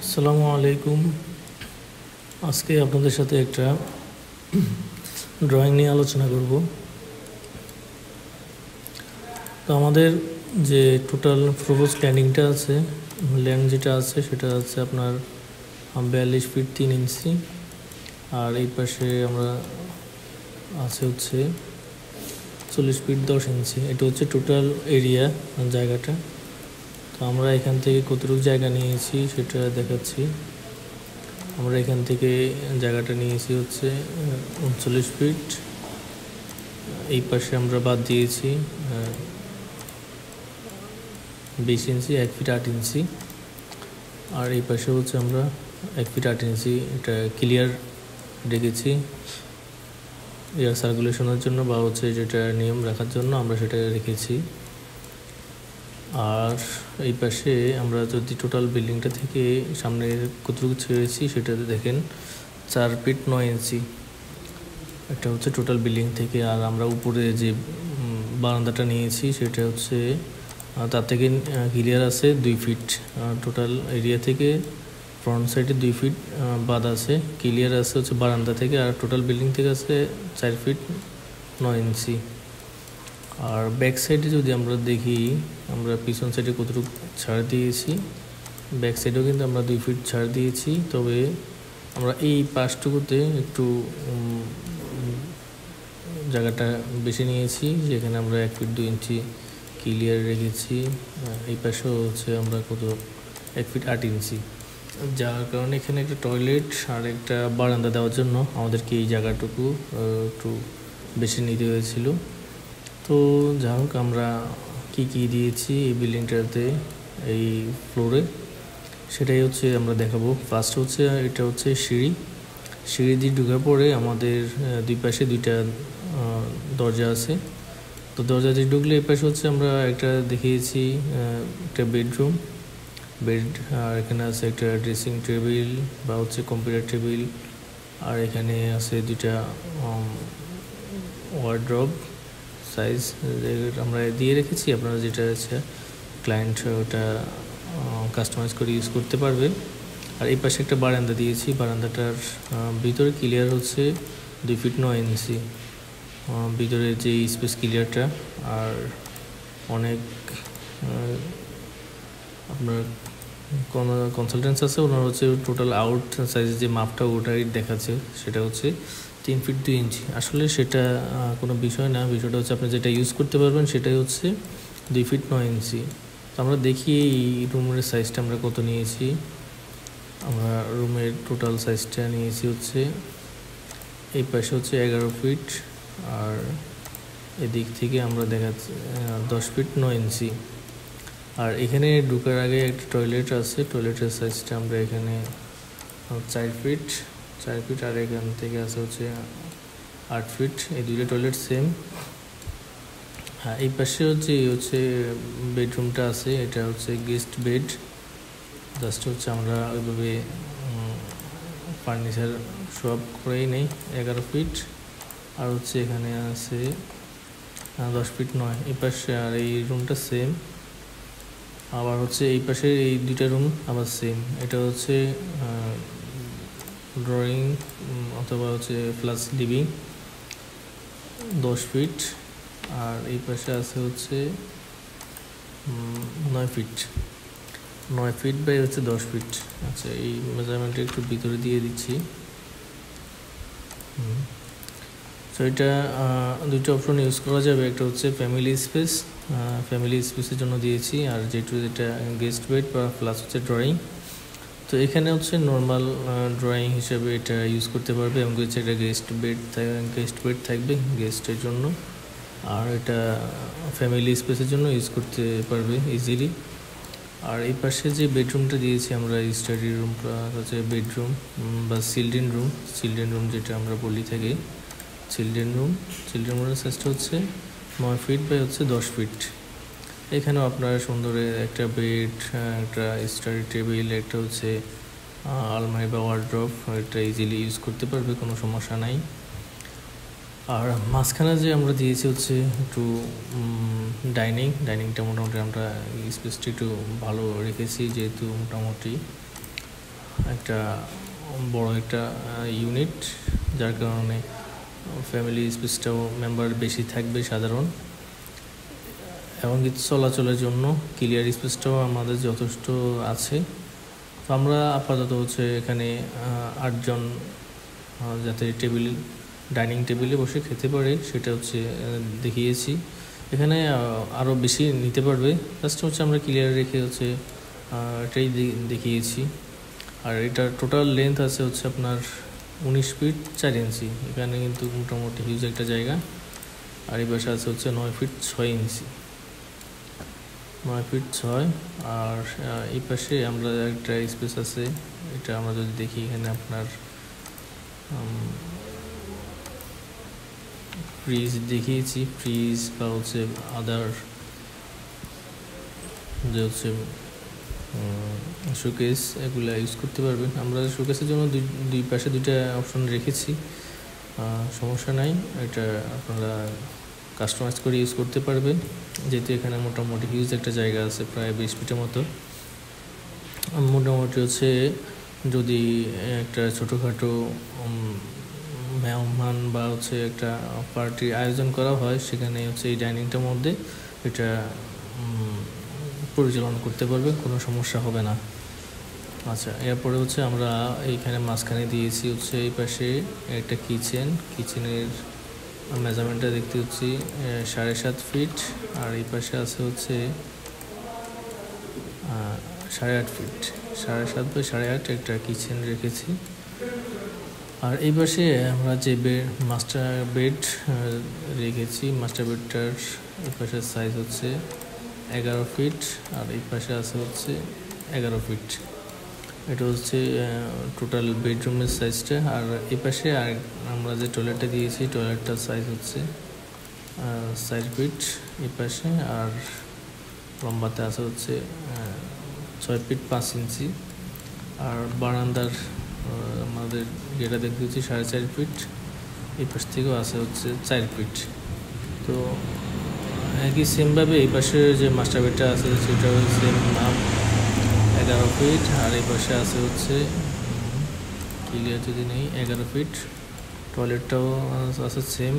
আসসালামু আলাইকুম। আজকে আপনাদের সাথে একটা ড্রয়িং নিয়ে আলোচনা করব। তো আমাদের যে টোটাল প্রপোজ প্ল্যানিংটা আছে, ল্যান্ড যেটা আছে সেটা আছে আপনার 42 ফিট 3 ইঞ্চি, আর এই পাশে আমরা আছে হচ্ছে 40 ফিট 10 ইঞ্চি। এটা হচ্ছে টোটাল এরিয়া জায়গাটা। তো আমরা এখান থেকে কতটুকু জায়গা নিয়েছি সেটা দেখাচ্ছি। আমরা এখান থেকে জায়গাটা নিয়েছি হচ্ছে 39 ফিট। এই পাশে আমরা বাদ দিয়েছি 20 ইঞ্চি, 1 ফিট 8 ইঞ্চি, আর এই পাশে হচ্ছে আমরা 1 ফিট 8 ইঞ্চি এটা ক্লিয়ার রেখেছি এয়ার সার্কুলেশনের জন্য, বা হচ্ছে যেটা নিয়ম রাখার জন্য আমরা সেটা রেখেছি। আর এই পাশে আমরা যদি টোটাল বিল্ডিংটা থেকে সামনে কতটুকু ছেড়েছি সেটা দেখেন, 4 ফিট 9 ইঞ্চি এটা হচ্ছে টোটাল বিল্ডিং থেকে। আর আমরা উপরে যে বারান্দাটা নিয়েছি সেটা হচ্ছে তার থেকে ক্লিয়ার আছে 2 ফিট। টোটাল এরিয়া থেকে ফ্রন্ট সাইডে 2 ফিট বাদ আছে, ক্লিয়ার আছে হচ্ছে বারান্দা থেকে। আর টোটাল বিল্ডিং থেকে আছে 4 ফিট 9 ইঞ্চি। আর ব্যাক সাইডে যদি আমরা দেখি, আমরা পিছন সাইডে কতটুকু ছাড় দিয়েছি, ব্যাক সাইডেও কিন্তু আমরা 2 ফিট ছাড় দিয়েছি। তবে আমরা এই পাশটুকুতে একটু জায়গাটা বেশি নিয়েছি, যেখানে আমরা 1 ফিট 2 ইঞ্চি ক্লিয়ার রেখেছি। এই পাশেও হচ্ছে আমরা 1 ফিট 8 ইঞ্চি, যার কারণে এখানে একটা টয়লেট আর একটা বারান্দা দেওয়ার জন্য আমাদেরকে এই জায়গাটুকু একটু বেশি নিতে হয়েছিল। তো যাই হোক, আমরা কী দিয়েছি এই বিল্ডিংটাতে, এই ফ্লোরে, সেটাই হচ্ছে আমরা দেখাবো। ফার্স্ট হচ্ছে এটা হচ্ছে সিঁড়ি দিয়ে ঢুকার পরে আমাদের দুই পাশে 2টা দরজা আছে। তো দরজা দিয়ে ঢুকলে এই পাশে হচ্ছে আমরা একটা দেখিয়েছি একটা বেড, আর এখানে আছে একটা ড্রেসিং টেবিল বা হচ্ছে কম্পিউটার টেবিল, আর এখানে আছে 2টা ওয়ার্ড্রব সাইজ আমরা দিয়ে রেখেছি। আপনারা যেটা আছে ক্লায়েন্ট ওটা কাস্টমাইজ করে ইউজ করতে পারবে। আর এই পাশে একটা বারান্দা দিয়েছি, বারান্দাটার ভিতরে ক্লিয়ার হচ্ছে 2 ফিট 9 ইঞ্চি ভিতরে যে স্পেস ক্লিয়ারটা। আর অনেক আপনার কনসালটেন্টস আছে, ওনার হচ্ছে টোটাল আউট সাইজের যে মাপটা ওটাই দেখাচ্ছে, সেটা হচ্ছে 3 ফিট 2 ইঞ্চি। আসলে সেটা কোনো বিষয় না, বিষয়টা হচ্ছে আপনি যেটা ইউজ করতে পারবেন সেটাই হচ্ছে 2 ফিট 9 ইঞ্চি। তো আমরা দেখি এই রুমের সাইজটা আমরা কত নিয়েছি। আমরা রুমের টোটাল সাইজটা নিয়েছি হচ্ছে এই পাশে হচ্ছে 11 ফিট, আর এদিক থেকে আমরা দেখাচ্ছি 10 ফিট 9 ইঞ্চি। আর এখানে ঢোকার আগে একটা টয়লেট আছে, টয়লেটের সাইজটা আমরা এখানে 4 ফিট, আর এখান থেকে আছে হচ্ছে 8 ফিট। এই 2টা টয়লেট সেম। হ্যাঁ, এই পাশে হচ্ছে বেডরুমটা আছে, এটা হচ্ছে গেস্ট বেড। জাস্ট হচ্ছে আমরা ওইভাবে ফার্নিচার সব করেই নেই। 11 ফিট, আর হচ্ছে এখানে আছে 10 ফিট 9 এই পাশে। আর এই রুমটা সেম। আবার হচ্ছে এই পাশে এই 2টা রুম আবার সেম। এটা হচ্ছে ড্রয়িং অথবা হচ্ছে প্লাস লিভিং 10 ফিট, আর এই পাশে আছে হচ্ছে 9 ফিট বাই হচ্ছে 10 ফিট। আচ্ছা, এই মেজারমেন্টটা একটু ভিতরে দিয়ে দিচ্ছি। তো এটা 2টা অপশন ইউজ করা যাবে। একটা হচ্ছে ফ্যামিলি স্পেসের জন্য দিয়েছি, আর যেটা গেস্ট বেড বা প্লাস হচ্ছে ড্রয়িং। তো এখানে হচ্ছে নর্মাল ড্রয়িং হিসেবে এটা ইউজ করতে পারবে, এবং হচ্ছে একটা গেস্ট বেড থাকবে গেস্টের জন্য, আর এটা ফ্যামিলি স্পেসের জন্য ইউজ করতে পারবে ইজিলি। আর এই পাশে যে বেডরুমটা দিয়েছি আমরা, স্টাডি রুমটা হচ্ছে বেডরুম বা চিলড্রেন রুম যেটা আমরা বলি থাকি, চিলড্রেন রুমের সাইজটা হচ্ছে 9 ফিট বাই হচ্ছে 10 ফিট। এখানেও আপনারা সুন্দর একটা বেড, একটা স্টাডি টেবিল, একটা হচ্ছে আলমারি বা ওয়ার্ড্রব, এটা ইজিলি ইউজ করতে পারবে, কোনো সমস্যা নাই। আর মাঝখানে যে আমরা দিয়েছি হচ্ছে একটু ডাইনিংটা মোটামুটি আমরা স্পেসটা একটু ভালো রেখেছি, যেহেতু মোটামুটি একটা বড় একটা ইউনিট, যার কারণে ফ্যামিলি স্পেসটাও মেম্বার বেশি থাকবে সাধারণ, এবং কি চলাচলের জন্য ক্লিয়ার স্পেসটাও আমাদের যথেষ্ট আছে। তো আমরা আপাতত হচ্ছে এখানে 8 জন যাতে ডাইনিং টেবিলে বসে খেতে পারে সেটা হচ্ছে দেখিয়েছি। এখানে আরও বেশি নিতে পারবে, জাস্ট হচ্ছে আমরা ক্লিয়ার রেখে হচ্ছে এটাই দেখিয়েছি। আর এটার টোটাল লেন্থ আছে হচ্ছে আপনার 19 ফিট 4 ইঞ্চি। এখানে কিন্তু মোটামুটি হিউজ একটা জায়গা। আর এই পাশে আছে হচ্ছে 9 ফিট 6 ইঞ্চি, 9 ফিট 6। আর এই পাশে আমরা একটা স্পেস আছে, এটা আমরা যদি দেখি এখানে আপনার ফ্রিজ দেখিয়েছি, ফ্রিজ বা হচ্ছে আদার যে হচ্ছে শোকেস, এগুলো ইউজ করতে পারবেন। আমরা শোকেসের জন্য দুই পাশে দুইটা অপশন রেখেছি, সমস্যা নাই, এটা আপনারা কাস্টমাইজ করে ইউজ করতে পারবেন, যেহেতু এখানে মোটামুটি হিউজ একটা জায়গা আছে, প্রায় 20 ফিটের মতো। মোটামুটি হচ্ছে যদি একটা ছোটোখাটো মেহমান বা হচ্ছে একটা পার্টির আয়োজন করা হয়, সেখানে হচ্ছে এই ডাইনিংটার মধ্যে এটা পরিচালনা করতে পারবে, কোনো সমস্যা হবে না। আচ্ছা, এরপরে হচ্ছে আমরা এইখানে মাঝখানে দিয়েছি হচ্ছে এই পাশে একটা কিচেনের মেজারমেন্টটা দেখতে হচ্ছে 7.5 ফিট, আর এই পাশে আছে হচ্ছে 8.5 ফিট, 7.5 বাই 8.5 একটা কিচেন রেখেছি। আর এই পাশে আমরা যে মাস্টার বেড রেখেছি, মাস্টার বেডটার এই পাশের সাইজ হচ্ছে 11 ফিট, আর এই পাশে আছে হচ্ছে 11 ফিট। এটা হচ্ছে টোটাল বেডরুমের সাইজটা। আর এই পাশে আর আমরা যে টয়লেটটা দিয়েছি, টয়লেটটার সাইজ হচ্ছে 4 ফিট এই পাশে, আর লম্বাতে আছে হচ্ছে 6 ফিট 5 ইঞ্চি। আর বারান্দার আমাদের যেটা দেখতে হচ্ছে 4.5 ফিট, এই পাশ থেকেও আছে হচ্ছে 4 ফিট। তো একই সেমভাবে এই পাশে যে মাস্টার বেডটা আছে সেটাও সেম নাম 11 ফিট, আর এই পাশে আছে হচ্ছে ক্লিয়ার যদি নেই 11 ফিট। টয়লেটটাও আছে সেম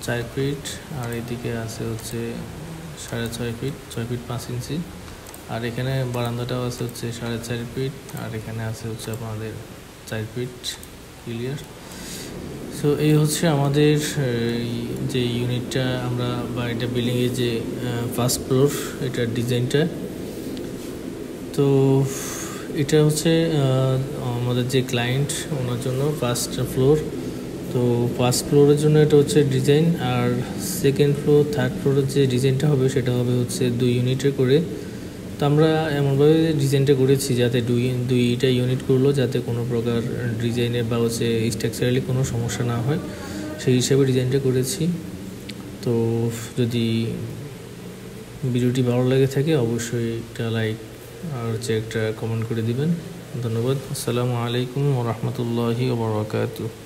4 ফিট, আর এদিকে আছে হচ্ছে 6.5 ফিট, 6 ফিট 5 ইঞ্চি। আর এখানে বারান্দাটাও আছে হচ্ছে 4.5 ফিট, আর এখানে আছে হচ্ছে আপনাদের 4 ফিট ক্লিয়ার। সো এই হচ্ছে আমাদের যে ইউনিটটা আমরা বা এটা বিল্ডিংয়ের যে ফার্স্ট ফ্লোর, এটার ডিজাইনটা। তো এটা হচ্ছে আমাদের যে ক্লায়েন্ট ওনার জন্য ফার্স্ট ফ্লোর। তো ফার্স্ট ফ্লোরের জন্য এটা হচ্ছে ডিজাইন, আর সেকেন্ড ফ্লোর থার্ড ফ্লোরের যে ডিজাইনটা হবে সেটা হবে হচ্ছে 2 ইউনিটের করে। তো আমরা এমনভাবে ডিজাইনটা করেছি যাতে দুইটা ইউনিট করলো যাতে কোনো প্রকার ডিজাইনের বা হচ্ছে স্ট্রাকচারালি কোনো সমস্যা না হয়, সেই হিসাবে ডিজাইনটা করেছি। তো যদি ভিডিওটি ভালো লাগে থাকে অবশ্যই একটা লাইক আর হচ্ছে একটা কমেন্ট করে দিবেন। ধন্যবাদ। আসসালামু আলাইকুম ওয়া রাহমাতুল্লাহি ওয়া বারাকাতুহু।